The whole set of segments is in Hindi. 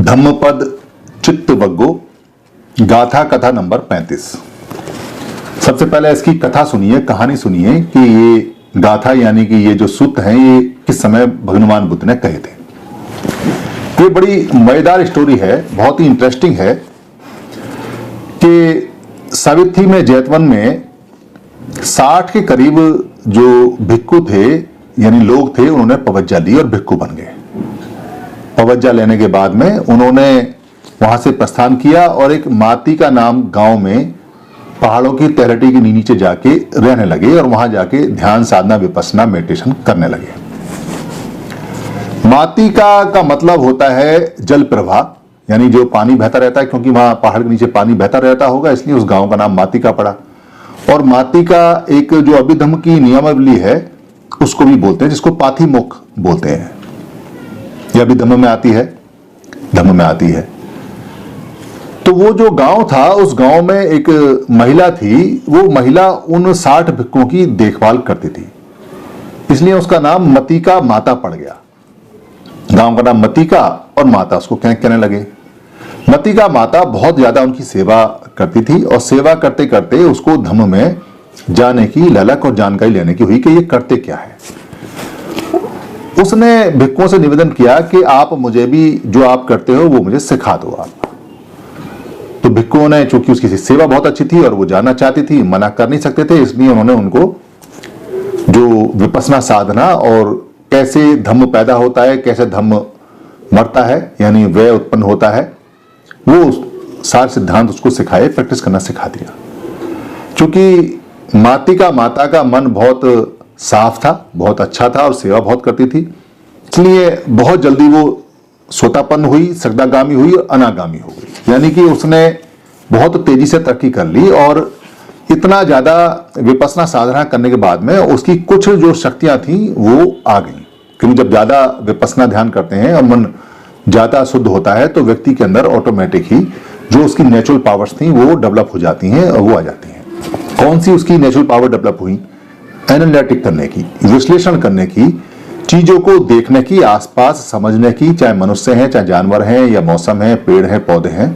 धम्मपद चित्तवग्गो गाथा कथा नंबर 35। सबसे पहले इसकी कथा सुनिए, कहानी सुनिए कि ये गाथा यानी कि ये जो सूत्र हैं ये किस समय भगवान बुद्ध ने कहे थे। ये बड़ी मजेदार स्टोरी है, बहुत ही इंटरेस्टिंग है कि सावित्री में जैतवन में 60 के करीब जो भिक्खु थे यानी लोग थे, उन्होंने पवज्जा ली और भिक्खु बन गए। पवज्जा लेने के बाद में उन्होंने वहां से प्रस्थान किया और एक माती का नाम गांव में पहाड़ों की तलहटी के नीचे जाके रहने लगे और वहां जाके ध्यान साधना विपस्सना मेडिटेशन करने लगे। मातिका का मतलब होता है जल प्रवाह, यानी जो पानी बहता रहता है, क्योंकि वहां पहाड़ के नीचे पानी बहता रहता होगा इसलिए उस गांव का नाम मातिका पड़ा। और मातिका एक जो अभिधम्म की नियमावली है उसको भी बोलते हैं, जिसको पाथिमुख बोलते हैं। यह भी धम्म में आती है, धम्म में आती है। तो वो जो गांव था उस गांव में एक महिला थी, वो महिला उन 60 भिक्खुओं की देखभाल करती थी, इसलिए उसका नाम मतिका माता पड़ गया। गांव का नाम मतिका और माता उसको कहने लगे। मतिका माता बहुत ज्यादा उनकी सेवा करती थी और सेवा करते करते उसको धम्म में जाने की ललक और जानकारी लेने की हुई कि ये करते क्या है। उसने भिक्खुओं से निवेदन किया कि आप मुझे भी जो आप करते हो वो मुझे सिखा दो आप। तो भिक्खुओं ने, चूंकि उसकी सेवा बहुत अच्छी थी और वो जानना चाहती थी, मना कर नहीं सकते थे, इसलिए उन्होंने उनको जो विपस्सना साधना और कैसे धम्म पैदा होता है, कैसे धम्म मरता है यानी व्यय उत्पन्न होता है, वो सारे सिद्धांत उसको सिखाए, प्रैक्टिस करना सिखा दिया। चूंकि मातिका माता का मन बहुत साफ था, बहुत अच्छा था और सेवा बहुत करती थी, इसलिए बहुत जल्दी वो सोतापन्न हुई, सगदागामी हुई और अनागामी हो गई। यानी कि उसने बहुत तेजी से तरक्की कर ली और इतना ज्यादा विपस्सना साधना करने के बाद में उसकी कुछ जो शक्तियां थी वो आ गई। क्योंकि जब ज्यादा विपस्सना ध्यान करते हैं और मन ज्यादा शुद्ध होता है तो व्यक्ति के अंदर ऑटोमेटिक ही जो उसकी नेचुरल पावर्स थी वो डेवलप हो जाती हैं और वो आ जाती हैं। कौन सी उसकी नेचुरल पावर डेवलप हुई? एनालिटिक करने की, विश्लेषण करने की, चीजों को देखने की, आसपास समझने की, चाहे मनुष्य हैं, चाहे जानवर हैं या मौसम है, पेड़ है, पौधे हैं,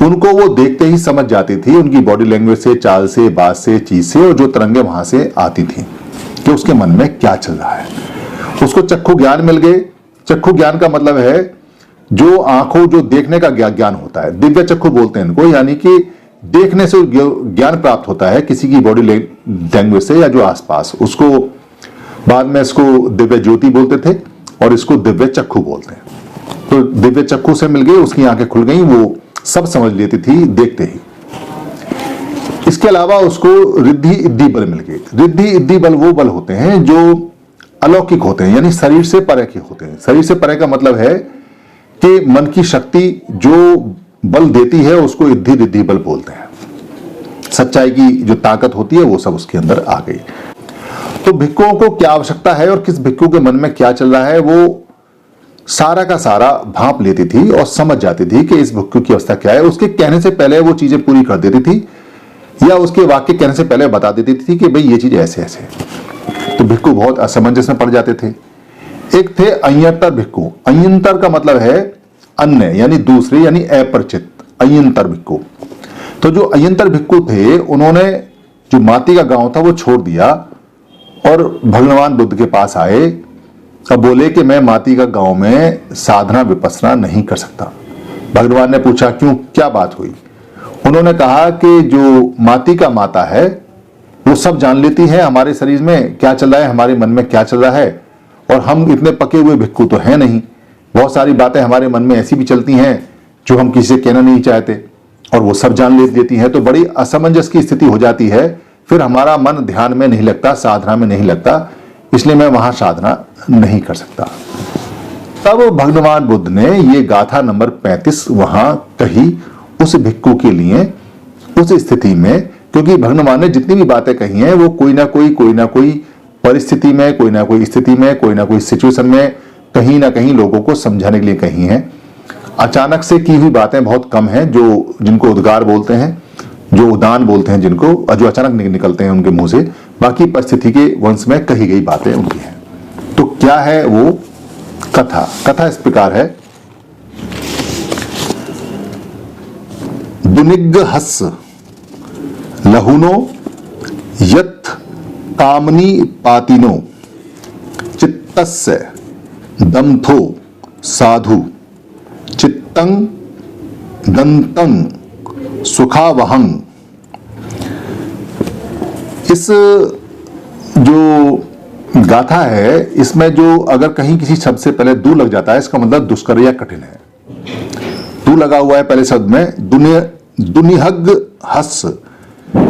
उनको वो देखते ही समझ जाती थी, उनकी बॉडी लैंग्वेज से, चाल से, बात से, चीज से, और जो तरंगे वहां से आती थी कि उसके मन में क्या चल रहा है। उसको चक्षु ज्ञान मिल गए। चक्षु ज्ञान का मतलब है जो आंखों, जो देखने का ज्ञान होता है, दिव्य चक्षु बोलते हैं इनको, यानी कि देखने से ज्ञान प्राप्त होता है किसी की बॉडी लैंग्वेज से या जो आसपास, उसको बाद में इसको दिव्य ज्योति बोलते थे और इसको दिव्य चक्षु बोलते हैं। तो दिव्य चक्षु से मिल गए, उसकी आंखें खुल गई, वो सब समझ लेती थी देखते ही। इसके अलावा उसको रिद्धि इद्धि बल मिल गए। रिद्धि इद्धि बल वो बल होते हैं जो अलौकिक होते हैं, यानी शरीर से परे के होते हैं। शरीर से परे का मतलब है कि मन की शक्ति जो बल देती है उसको इद्धि रिद्धि बल बोलते हैं। सच्चाई की जो ताकत होती है वो सब उसके अंदर आ गई। तो भिक्खुओं को क्या आवश्यकता है और किस भिक्खु के मन में क्या चल रहा है वो सारा का सारा भांप लेती थी और समझ जाती थी कि इस भिक्खु की अवस्था क्या है। उसके कहने से पहले वो चीजें पूरी कर देती थी या उसके वाक्य कहने से पहले बता देती थी कि भाई ये चीज ऐसे ऐसे। तो भिक्खु बहुत असमंजस में पड़ जाते थे। एक थे अय्यंतर भिक्खु। अय्यंतर का मतलब है अन्य यानी दूसरे यानी अपरिचित, अय्यंतर भिक्खु। तो जो अय्यंतर भिक्खु थे उन्होंने जो माती का गांव था वो छोड़ दिया और भगवान बुद्ध के पास आए और बोले कि मैं माती का गांव में साधना विपस्सना नहीं कर सकता। भगवान ने पूछा क्यों, क्या बात हुई? उन्होंने कहा कि जो माती का माता है वो सब जान लेती है हमारे शरीर में क्या चल रहा है, हमारे मन में क्या चल रहा है, और हम इतने पके हुए भिक्खु तो हैं नहीं। बहुत सारी बातें हमारे मन में ऐसी भी चलती हैं जो हम किसी से कहना नहीं चाहते और वो सब जान लेती हैं। तो बड़ी असमंजस की स्थिति हो जाती है, फिर हमारा मन ध्यान में नहीं लगता, साधना में नहीं लगता, इसलिए मैं वहां साधना नहीं कर सकता। तब भगवान बुद्ध ने ये गाथा नंबर 35 वहां कही उस भिक्खु के लिए, उस स्थिति में, क्योंकि भगवान ने जितनी भी बातें कही हैं वो कोई ना कोई परिस्थिति में, कोई ना कोई स्थिति में, कोई ना कोई सिचुएशन में कहीं ना कहीं लोगों को समझाने के लिए कही हैं। अचानक से की हुई बातें बहुत कम हैं, जो जिनको उद्गार बोलते हैं, जो उदान बोलते हैं जिनको, जो अचानक निकलते हैं उनके मुंह से। बाकी परिस्थिति के वंश में कही गई बातें उनकी हैं। तो क्या है वो कथा? कथा इस प्रकार है दुनिग्हस् लहुनो यत् कामनी पातिनो चित्तस्य दंथो साधु चित्तं दंतं सुखावहं। इस जो गाथा है इसमें जो अगर कहीं किसी शब्द से पहले दू लग जाता है इसका मतलब दुष्कर या कठिन है। दू लगा हुआ है पहले शब्द में, दुनिहग हस,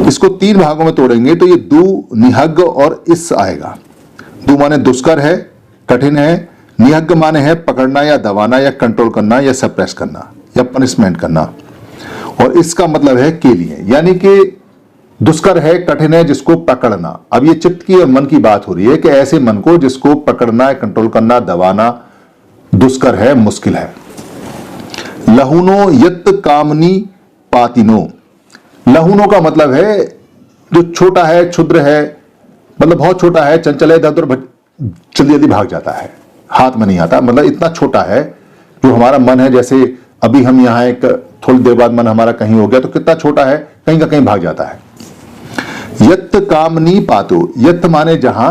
इसको तीन भागों में तोड़ेंगे तो ये दू निहग और इस आएगा। दू माने दुष्कर है, कठिन है, निहग माने है पकड़ना या दबाना या कंट्रोल करना या सप्रेस करना या पनिशमेंट करना, और इसका मतलब है के लिए, यानी कि दुष्कर है, कठिन है, जिसको पकड़ना। अब ये चित्त की और मन की बात हो रही है कि ऐसे मन को जिसको पकड़ना, कंट्रोल करना, दबाना दुष्कर है, मुश्किल है। लहुनो यत् कामनी पातिनो, लहुनो का मतलब है जो छोटा है, क्षुद्र है, मतलब बहुत छोटा है, चंचल है, इधर उधर जल्दी जल्दी भाग जाता है, हाथ में नहीं आता, मतलब इतना छोटा है जो हमारा मन है। जैसे अभी हम यहाँ एक थोड़ी देर बाद मन हमारा कहीं हो गया तो कितना छोटा है, कहीं का कहीं भाग जाता है। यत् कामनी पातो, यत् माने जहां,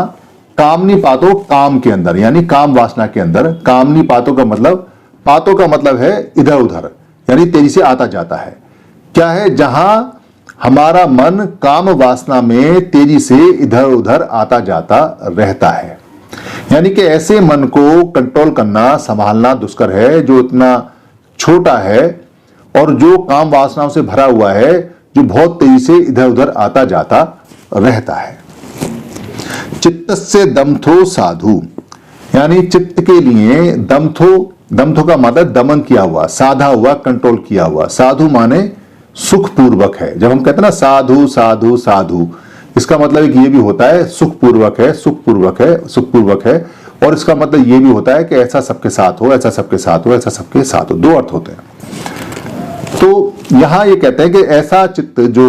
कामनी पातो काम के अंदर यानी काम वासना के अंदर, कामनी पातो का मतलब, पातो का मतलब है इधर उधर यानी तेजी से आता जाता है। क्या है, जहां हमारा मन काम वासना में तेजी से इधर उधर आता जाता रहता है, यानी कि ऐसे मन को कंट्रोल करना, संभालना दुष्कर है जो इतना छोटा है और जो काम वासनाओं से भरा हुआ है, जो बहुत तेजी से इधर उधर आता जाता रहता है। चित्तस्य दमथो साधु, यानी चित्त के लिए दमथो, दमथो का मतलब दमन किया हुआ, साधा हुआ, कंट्रोल किया हुआ। साधु माने सुखपूर्वक है। जब हम कहते हैं ना साधु साधु साधु, इसका मतलब एक ये भी होता है सुखपूर्वक है, सुखपूर्वक है, सुखपूर्वक है, और इसका मतलब ये भी होता है कि ऐसा सबके साथ हो, ऐसा सबके साथ हो, ऐसा सबके साथ हो। दो अर्थ होते हैं। तो यहां ये कहते हैं कि ऐसा चित्त जो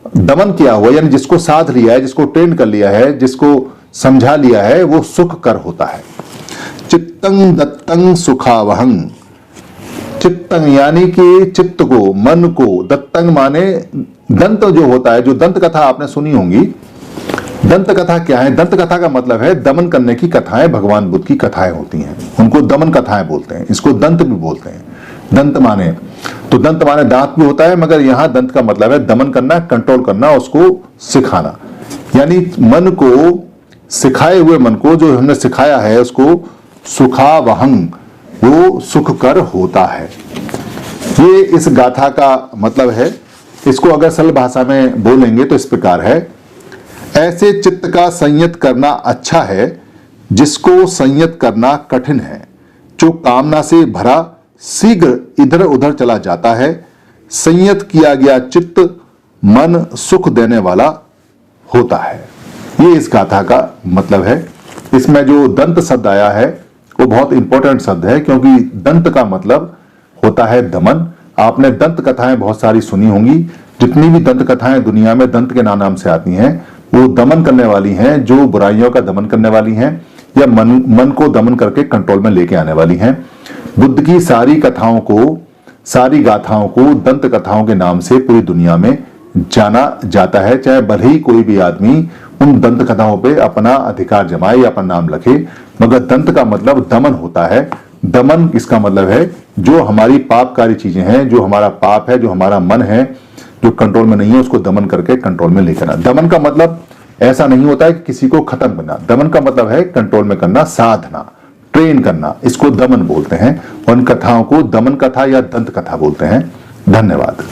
दमन किया हुआ, यानी जिसको साध लिया है, जिसको ट्रेन कर लिया है, जिसको समझा लिया है, वो सुख कर होता है। चित्तं दत्तं सुखावहं, चित्तं यानी कि चित्त को, मन को, दत्तं माने दंत जो होता है, जो दंत कथा आपने सुनी होंगी। दंत कथा क्या है? दंत कथा का मतलब है दमन करने की कथाएं, भगवान बुद्ध की कथाएं होती हैं, उनको दमन कथाएं बोलते हैं। इसको दंत भी बोलते हैं। दंत माने तो दंत माने दांत भी होता है, मगर यहां दंत का मतलब है दमन करना, कंट्रोल करना, उसको सिखाना, यानी मन को, सिखाए हुए मन को जो हमने सिखाया है उसको सुखावहं, वो सुख कर होता है। ये इस गाथा का मतलब है। इसको अगर सरल भाषा में बोलेंगे तो इस प्रकार है, ऐसे चित्त का संयत करना अच्छा है जिसको संयत करना कठिन है, जो कामना से भरा शीघ्र इधर उधर चला जाता है। संयत किया गया चित्त मन सुख देने वाला होता है। ये इस गाथा का मतलब है। इसमें जो दंत शब्द आया है वो बहुत इंपॉर्टेंट शब्द है, क्योंकि दंत का मतलब होता है दमन। आपने दंत कथाएं बहुत सारी सुनी होंगी। जितनी भी दंत कथाएं दुनिया में दंत के नाम से आती हैं, वो दमन करने वाली हैं, जो बुराइयों का दमन करने वाली हैं या मन को दमन करके कंट्रोल में लेके आने वाली हैं। बुद्ध की सारी कथाओं को, सारी गाथाओं को दंत कथाओं के नाम से पूरी दुनिया में जाना जाता है। चाहे भले ही कोई भी आदमी उन दंत कथाओं पे अपना अधिकार जमाए या अपना नाम रखे, मगर दंत का मतलब दमन होता है। दमन इसका मतलब है जो हमारी पापकारी चीजें हैं, जो हमारा पाप है, जो हमारा मन है, जो कंट्रोल में नहीं है, उसको दमन करके कंट्रोल में लेकर आना। दमन का मतलब ऐसा नहीं होता है कि किसी को खत्म करना। दमन का मतलब है कंट्रोल में करना, साधना, ट्रेन करना, इसको दमन बोलते हैं। और इन कथाओं को दमन कथा या दंत कथा बोलते हैं। धन्यवाद।